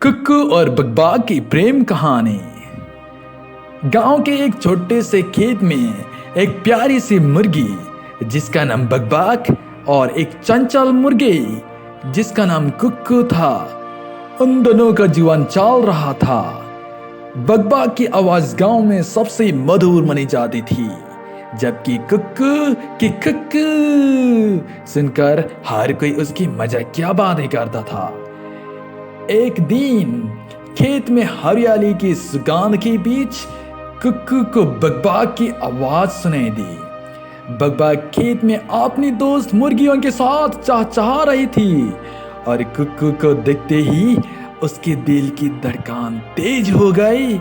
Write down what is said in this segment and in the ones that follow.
कुक्कू और बकबक की प्रेम कहानी। गांव के एक छोटे से खेत में एक प्यारी सी मुर्गी जिसका नाम बकबक और एक चंचल मुर्गी जिसका नाम कुक्कू था। उन दोनों का जीवन चल रहा था। बकबक की आवाज गांव में सबसे मधुर मानी जाती थी, जबकि कुक्कू की कुक्कू सुनकर हर कोई उसकी मजाकिया बातें करता था। एक दिन खेत में हरियाली की सुगंध के बीच कुक्कू को बकबक की आवाज सुनाई दी। बकबक खेत में अपनी दोस्त मुर्गियों के साथ चहचहा रही थी और कुक्कू को देखते ही उसके दिल की धड़कन तेज हो गई।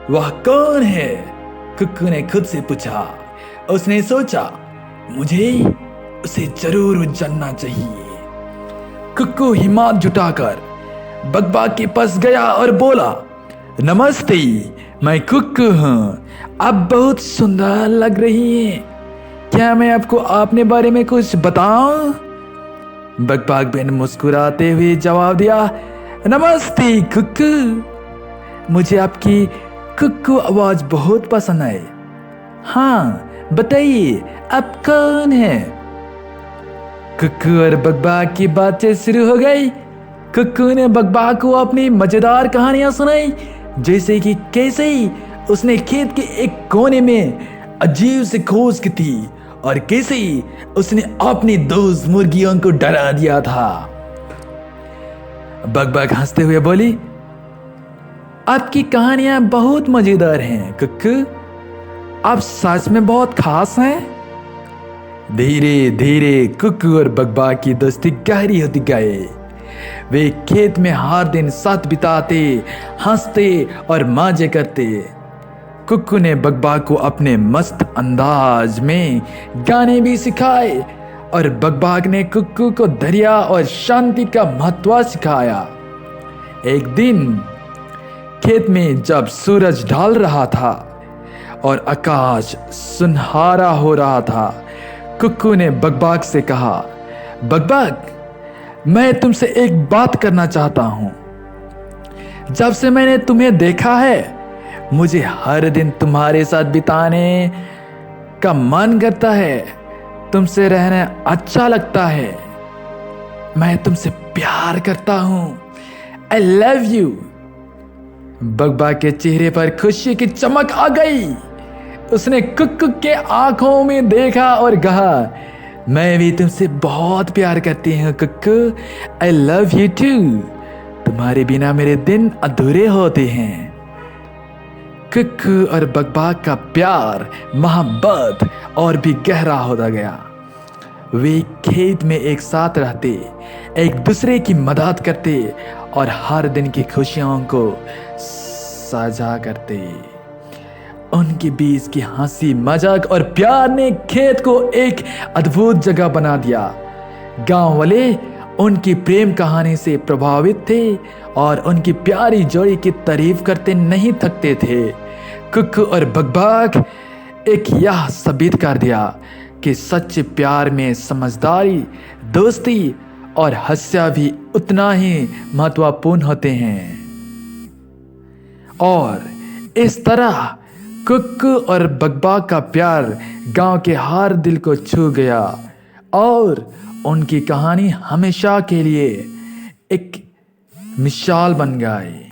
वह कौन है? कुक्कू ने खुद से पूछा। उसने सोचा, मुझे उसे जरूर जानना चाहिए। कुक्कू हिम्मत जुटाकर बकबक के पास गया और बोला, नमस्ते, मैं कुक्कू हूँ। आप बहुत सुंदर लग रही हैं। क्या मैं आपको अपने बारे में कुछ बताऊं? बकबक बिन मुस्कुराते हुए जवाब दिया, नमस्ते कुक्कू, मुझे आपकी कुक्कू आवाज बहुत पसंद है। हाँ बताइए, आप कौन हैं? कुक्कू और बकबक की बातचीत शुरू हो गई। कुक्कू ने बकबक को अपनी मजेदार कहानियां सुनाई, जैसे कि कैसे उसने खेत के एक कोने में अजीब सी खोज की थी और कैसे उसने अपनी दोस्त मुर्गियों को डरा दिया था। बकबक हंसते हुए बोली, आपकी कहानियां बहुत मजेदार हैं कुक्कू, आप सच में बहुत खास हैं। धीरे धीरे कुक्कू और बकबक की दोस्ती गहरी होती गई। वे खेत में हर दिन साथ बिताते, हंसते और मजे करते। कुक्कू ने बकबक को अपने मस्त अंदाज में गाने भी सिखाए और बकबक ने कुक्कू को दरिया और शांति का महत्व सिखाया। एक दिन खेत में जब सूरज ढल रहा था और आकाश सुनहरा हो रहा था, कुक्कू ने बकबक से कहा, बकबक, मैं तुमसे एक बात करना चाहता हूं। जब से मैंने तुम्हें देखा है, मुझे हर दिन तुम्हारे साथ बिताने का मन करता है। तुमसे रहना अच्छा लगता है। मैं तुमसे प्यार करता हूं। आई लव यू। बकबक के चेहरे पर खुशी की चमक आ गई। उसने कुक्कू के आंखों में देखा और कहा, मैं भी तुमसे बहुत प्यार करती हूँ Kukku. I love you too. तुम्हारे बिना मेरे दिन अधूरे होते हैं। कुक्कू और बकबक का प्यार, मोहब्बत और भी गहरा होता गया। वे खेत में एक साथ रहते, एक दूसरे की मदद करते और हर दिन की खुशियों को साझा करते। उनके बीच की हंसी, मजाक और प्यार ने खेत को एक अद्भुत जगह बना दिया। गांव वाले उनकी प्रेम कहानी से प्रभावित थे और उनकी प्यारी जोड़ी की तारीफ करते नहीं थकते थे। कुक्कू और बकबक एक यह साबित कर दिया कि सच्चे प्यार में समझदारी, दोस्ती और हास्य भी उतना ही महत्वपूर्ण होते हैं। और इस तरह कुक्कू और बकबक का प्यार गांव के हर दिल को छू गया और उनकी कहानी हमेशा के लिए एक मिसाल बन गई।